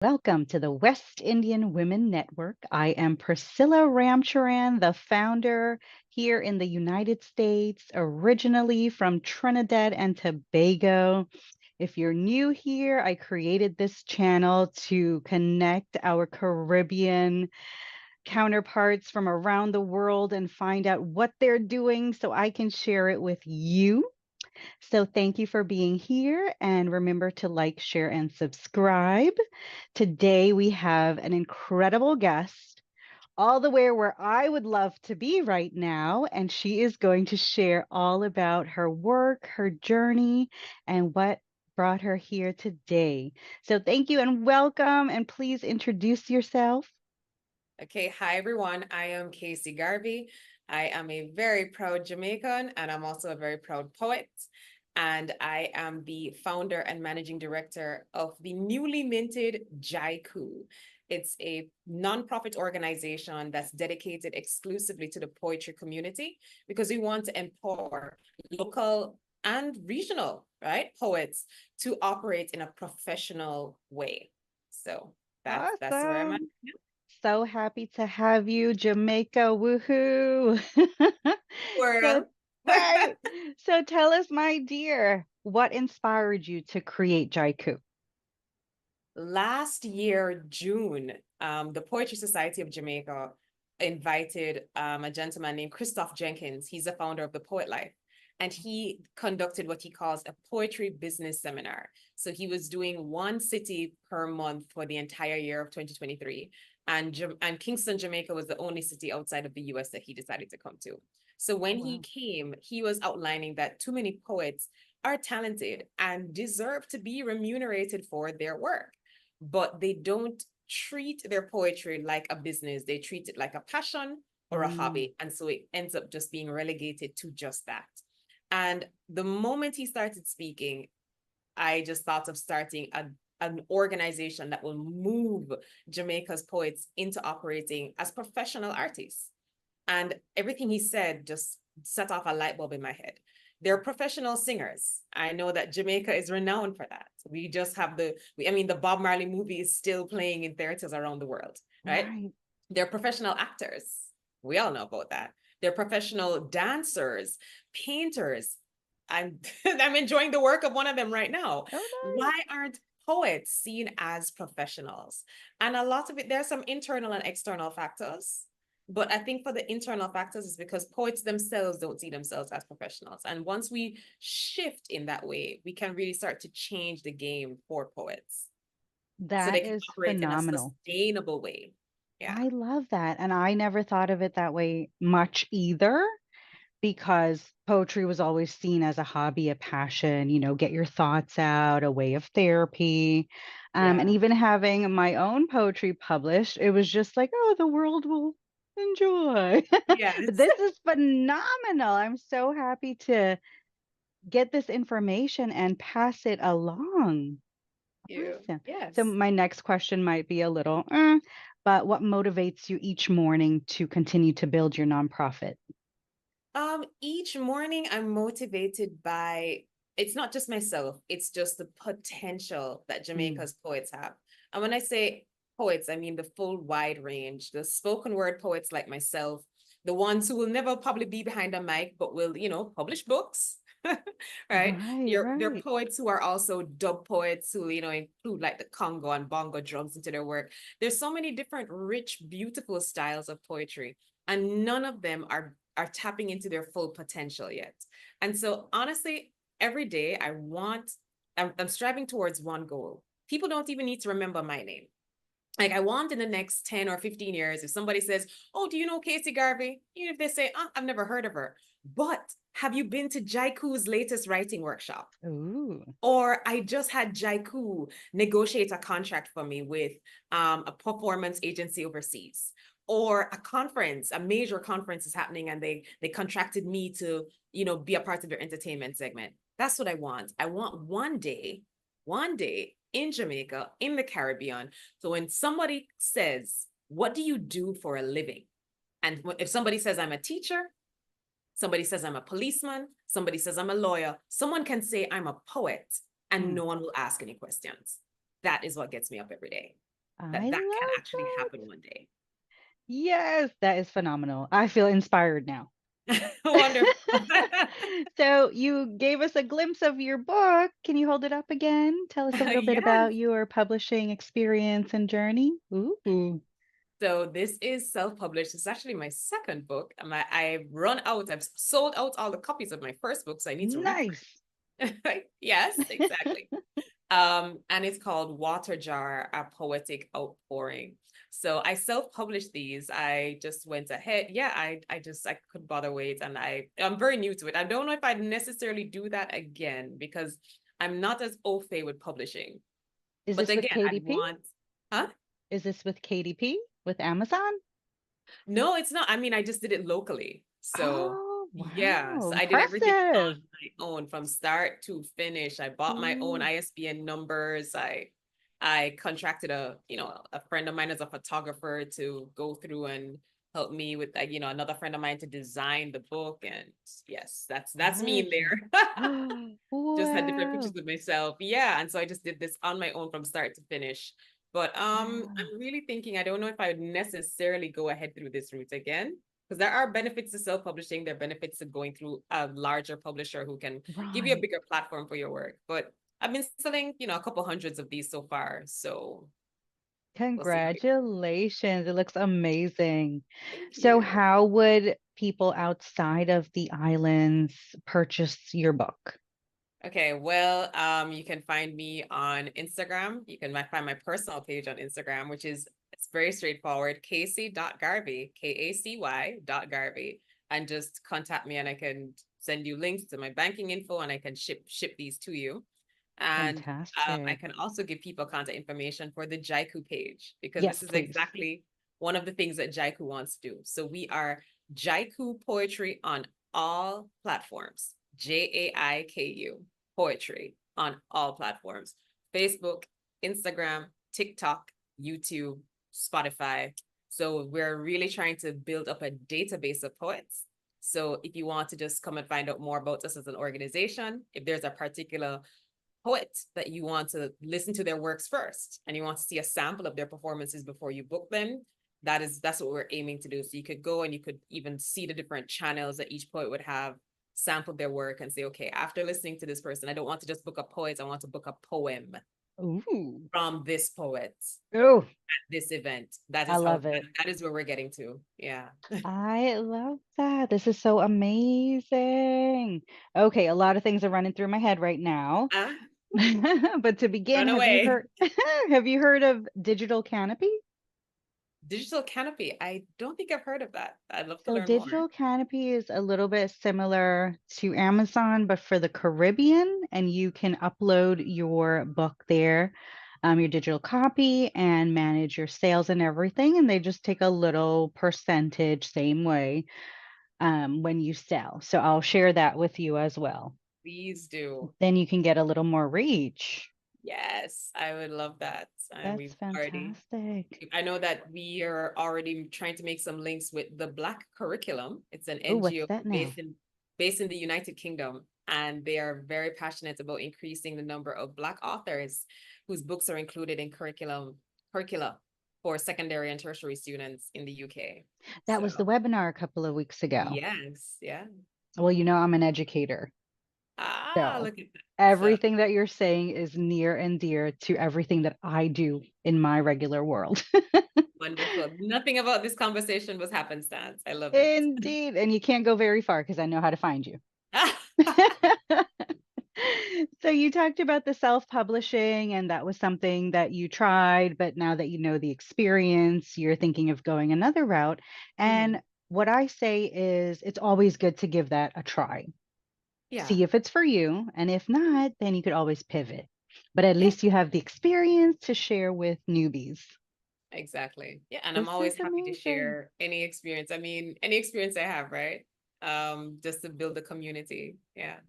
Welcome to the West Indian Women Network. I am Priscilla Ramcharan, the founder here in the United States, originally from Trinidad and Tobago. If you're new here, I created this channel to connect our Caribbean counterparts from around the world and find out what they're doing so I can share it with you. So thank you for being here and remember to like, share, and subscribe. Today we have an incredible guest all the way where I would love to be right now. And she is going to share all about her work, her journey, and what brought her here today. So thank you and welcome. And please introduce yourself. Okay, hi everyone. I am Kacy Garvey. I am a very proud Jamaican and I'm also a very proud poet. And I am the founder and managing director of the newly minted Jaiku. It's a nonprofit organization that's dedicated exclusively to the poetry community because we want to empower local and regional, right, poets to operate in a professional way. So that's where I'm at. Awesome. So happy to have you, Jamaica. Woohoo. So, World. right. So tell us, my dear, what inspired you to create Jaiku? Last year, June, the Poetry Society of Jamaica invited a gentleman named Christoph Jenkins. He's the founder of the Poet Life. And he conducted what he calls a poetry business seminar. So he was doing one city per month for the entire year of 2023. And Kingston, Jamaica was the only city outside of the US that he decided to come to. So Oh, when he wow. came, he was outlining that too many poets are talented and deserve to be remunerated for their work, but they don't treat their poetry like a business. They treat it like a passion or a Mm, hobby. And so it ends up just being relegated to just that. And the moment he started speaking, I just thought of starting an organization that will move Jamaica's poets into operating as professional artists. And everything he said just set off a light bulb in my head. They're professional singers. I know that Jamaica is renowned for that. We just have the Bob Marley movie is still playing in theaters around the world, right? right. They're professional actors. We all know about that. They're professional dancers, painters. I'm I'm enjoying the work of one of them right now. Oh, nice. Why aren't poets seen as professionals? And a lot of it, there's some internal and external factors. But I think for the internal factors is because poets themselves don't see themselves as professionals. And once we shift in that way, we can really start to change the game for poets so they That can is operate in a phenomenal. sustainable way. Yeah. I love that. And I never thought of it that way much either, because poetry was always seen as a hobby, a passion, get your thoughts out, a way of therapy. And Yeah. even having my own poetry published, it was just like, oh, the world will enjoy. But Yes. this is phenomenal. I'm so happy to get this information and pass it along. You. Awesome. So Yes. my next question might be a little, but what motivates you each morning to continue to build your nonprofit? Each morning I'm motivated by it's not just myself, it's just the potential that Mm, Jamaica's poets have. And when I say poets, I mean the full wide range, the spoken word poets like myself, the ones who will never probably be behind a mic, but will, publish books. Right? right, Your right. poets who are also dub poets who, include like the Congo and bongo drums into their work. There's so many different rich, beautiful styles of poetry, and none of them are tapping into their full potential yet. And so honestly, every day I'm striving towards one goal. People don't even need to remember my name. Like I want in the next 10 or 15 years, if somebody says, oh, do you know Kacy Garvey? Even if they say, oh, I've never heard of her, but have you been to Jaiku's latest writing workshop? Ooh. Or I just had Jaiku negotiate a contract for me with a performance agency overseas. Or a conference, a major conference is happening, and they contracted me to, be a part of their entertainment segment. That's what I want. I want one day in Jamaica, in the Caribbean. So when somebody says, what do you do for a living? And if somebody says, I'm a teacher, somebody says I'm a policeman, somebody says I'm a lawyer, someone can say I'm a poet, and Mm. no one will ask any questions. That is what gets me up every day. I that that can love actually that. happen one day. Yes, that is phenomenal. I feel inspired now. Wonderful. So you gave us a glimpse of your book. Can you hold it up again? Tell us a little bit Yes. about your publishing experience and journey. Ooh, So this is self-published. It's actually my second book. I've run out. I've sold out all the copies of my first book, so I need to reprint. nice. Yes, exactly. And it's called Water Jar, a Poetic Outpouring. So I self-published these. I just went ahead. Yeah, I couldn't bother wait. And I'm very new to it. I don't know if I'd necessarily do that again because I'm not as au fait with publishing. Is But this with again, I'd KDP? want, huh? Is this with KDP? With Amazon? No, it's not. I mean, I just did it locally. So Oh, yeah, wow. so I did everything on Impressive. my own from start to finish. I bought my own Ooh, ISBN numbers. I contracted a friend of mine as a photographer to go through and help me with another friend of mine to design the book. And yes, that's me in gorgeous. there. Just had different Wow. pictures of myself. Yeah. And so I just did this on my own from start to finish. But Wow. I'm really thinking I don't know if I would necessarily go ahead through this route again. Because there are benefits to self-publishing, there are benefits to going through a larger publisher who can give you a Right. bigger platform for your work. But I've been selling, a couple hundreds of these so far. So we'll see how it goes. Congratulations. It looks amazing. Thank So, you. how would people outside of the islands purchase your book? Okay, well, you can find me on Instagram. You can find my personal page on Instagram, which is it's very straightforward, Kacy.Garvey, Kacy.Garvey, and just contact me and I can send you links to my banking info and I can ship these to you. And I Fantastic. can also give people contact information for the Jaiku page because this Yes, is please. exactly one of the things that Jaiku wants to do. So we are Jaiku Poetry on all platforms. Jaiku Poetry on all platforms. Facebook, Instagram, TikTok, YouTube, Spotify. So we're really trying to build up a database of poets. So if you want to just come and find out more about us as an organization, if there's a particular poet that you want to listen to their works first and you want to see a sample of their performances before you book them, that's what we're aiming to do. So you could go and you could even see the different channels that each poet would have sampled their work and say, okay, after listening to this person, I don't want to just book a poet, I want to book a poem Ooh. from this poet Oh, at this event. I love it. That is where we're getting to. Yeah. I love that. This is so amazing. Okay, a lot of things are running through my head right now. Ah, But to begin, run have you away. heard have you heard of Digital Canopy? Digital Canopy. I don't think I've heard of that. I'd love to So learn more. Digital Canopy is a little bit similar to Amazon, but for the Caribbean, and you can upload your book there, your digital copy, and manage your sales and everything. And they just take a little percentage, same way, when you sell. So I'll share that with you as well. Please do. Then you can get a little more reach. Yes, I would love that. And That's we've already, fantastic. I know that we are already trying to make some links with the Black Curriculum. It's an Oh, what's NGO that now? based in the United Kingdom, and they are very passionate about increasing the number of Black authors whose books are included in curricula for secondary and tertiary students in the UK. That was the So webinar a couple of weeks ago. yes, yeah. Well, I'm an educator. Ah, So look at that. So everything that you're saying is near and dear to everything that I do in my regular world. wonderful. Nothing about this conversation was happenstance. I love it. Indeed. And you can't go very far because I know how to find you. So you talked about the self-publishing, and that was something that you tried, but now that you know the experience, you're thinking of going another route. Mhm. And what I say is it's always good to give that a try. Yeah, See if it's for you. And if not, then you could always pivot. But at yeah, least you have the experience to share with newbies. exactly. Yeah, and I'm This always is happy to amazing. share any experience. I mean, any experience I have, right? Just to build a community. Yeah.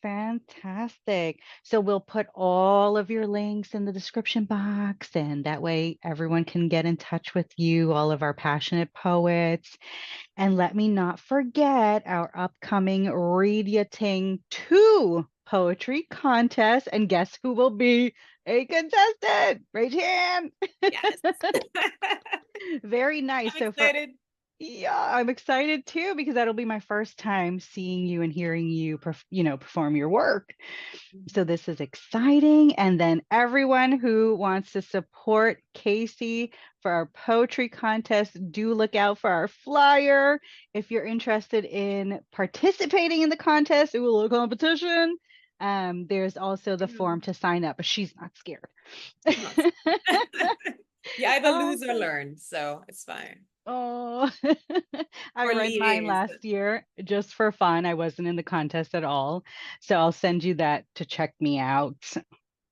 Fantastic. So we'll put all of your links in the description box, and that way everyone can get in touch with you, all of our passionate poets. And let me not forget our upcoming Read Ya Ting 2 poetry contest. And guess who will be A contestant, raise your hand. Yes. Very I'm nice. So for excited. Yeah, I'm excited too because that'll be my first time seeing you and hearing you, perform your work. So Mhm. this is exciting. And then everyone who wants to support Kacy for our poetry contest, do look out for our flyer. If you're interested in participating in the contest, it will a competition. There's also the form to sign up, but she's not scared. I'm not. You either lose or Awesome. learn, so it's fine. Oh, I Or read mine liaise. last year just for fun. I wasn't in the contest at all. So I'll send you that to check me out.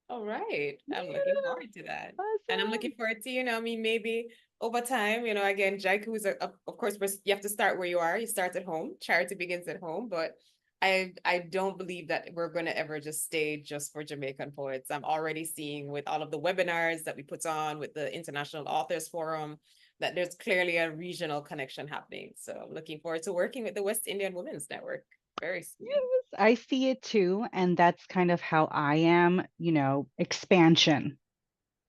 All right. I'm looking Yeah, forward to that. And I'm looking awesome. forward to, I mean, maybe over time, again, Jaiku is, of course, you have to start where you are. You start at home. Charity begins at home. But I don't believe that we're going to ever just stay just for Jamaican poets. I'm already seeing with all of the webinars that we put on with the International Authors Forum that there's clearly a regional connection happening. So I'm looking forward to working with the West Indian Women's Network very soon. Yes, I see it too. And that's kind of how I am, expansion,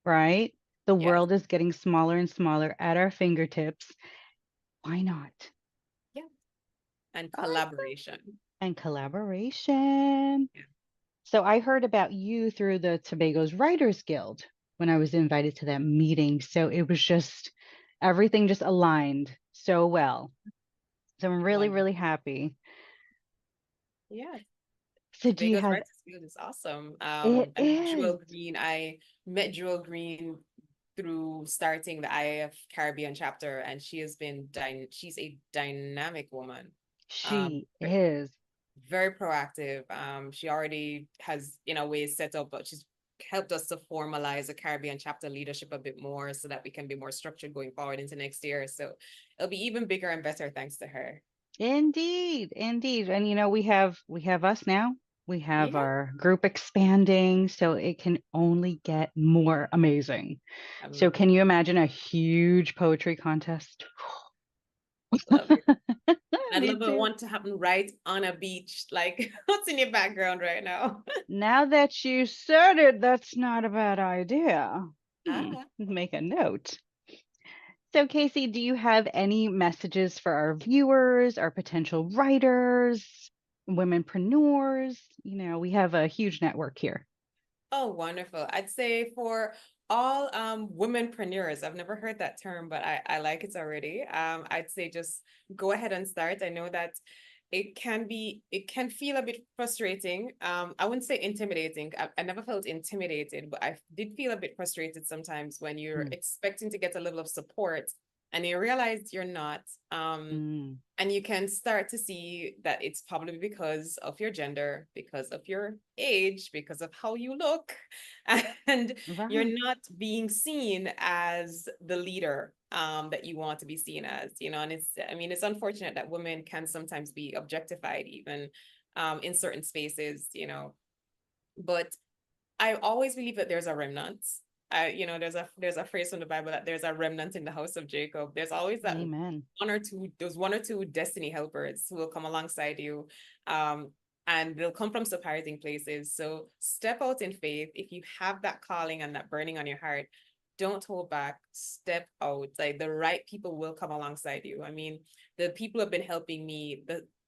right? The Yes. world is getting smaller and smaller at our fingertips. Why not? Yeah. And Awesome. collaboration. And collaboration. Yeah. So I heard about you through the Tobago's Writers Guild when I was invited to that meeting. So it was just everything just aligned so well. So I'm really, Wonderful. really happy. Yeah. So do you Tobago's have Writers Guild is awesome. it I mean, is. Jewel Green, I met Jewel Green through starting the IAF Caribbean chapter, and she has been she's a dynamic woman. Um, She is. very proactive. She already has, ways set up, but she's helped us to formalize the Caribbean chapter leadership a bit more so that we can be more structured going forward into next year. So it'll be even bigger and better thanks to her. Indeed, indeed. And we have us now. We have Yeah, our group expanding, so it can only get more amazing. So I'm can you imagine a huge poetry contest? love it. I'd Me love it too. want to happen right on a beach. Like, what's in your background right now? Now that you said it, that's not a bad idea. Ah. Make a note. So, Kacy, do you have any messages for our viewers, our potential writers, womenpreneurs? We have a huge network here. Oh, wonderful. I'd say for all womenpreneurs, I've never heard that term, but I like it already. I'd say just go ahead and start. I know that it can feel a bit frustrating. I wouldn't say intimidating. I never felt intimidated, but I did feel a bit frustrated sometimes when you're Mm, expecting to get a level of support and you realize you're not. mm, And you can start to see that it's probably because of your gender, because of your age, because of how you look, and you're right. not being seen as the leader that you want to be seen as, and I mean, it's unfortunate that women can sometimes be objectified even in certain spaces, but I always believe that there's a remnant. There's a phrase from the Bible that there's a remnant in the house of Jacob. There's always that Amen. one or two destiny helpers who will come alongside you. And they'll come from surprising places. So step out in faith. If you have that calling and that burning on your heart, don't hold back. Step out. Like the right people will come alongside you. I mean, the people who have been helping me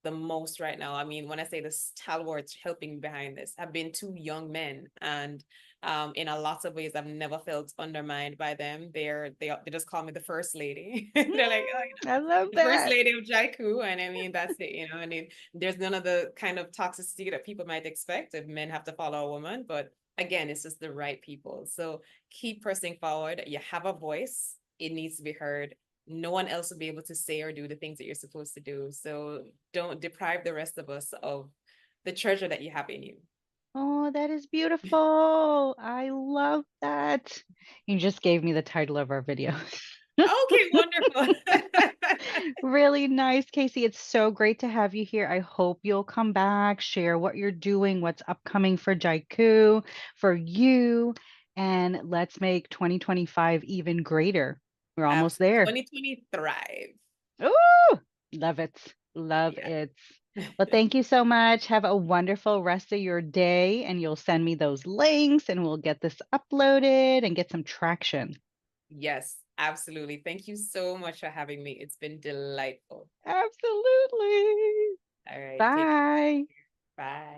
the most right now. I mean, when I say the stalwarts helping me behind this have been two young men, and in a lot of ways, I've never felt undermined by them. They just call me the first lady. They're like, oh, I love the first that. lady of Jaiku, and I mean that's it, and there's none of the kind of toxicity that people might expect if men have to follow a woman. But again, it's just the right people. So keep pressing forward. You have a voice. It needs to be heard. No one else will be able to say or do the things that you're supposed to do. So don't deprive the rest of us of the treasure that you have in you. Oh, that is beautiful. I love that. You just gave me the title of our video. Okay, wonderful. Really nice, Kacy. It's so great to have you here. I hope you'll come back, share what you're doing, what's upcoming for Jaiku, for you, and let's make 2025 even greater. We're almost Absolutely. there. 2020 thrive. Ooh, love it. Love Yeah. it. Well, thank you so much. Have a wonderful rest of your day, and you'll send me those links and we'll get this uploaded and get some traction. Yes, absolutely. Thank you so much for having me. It's been delightful. Absolutely. All right, take care. Bye. Bye.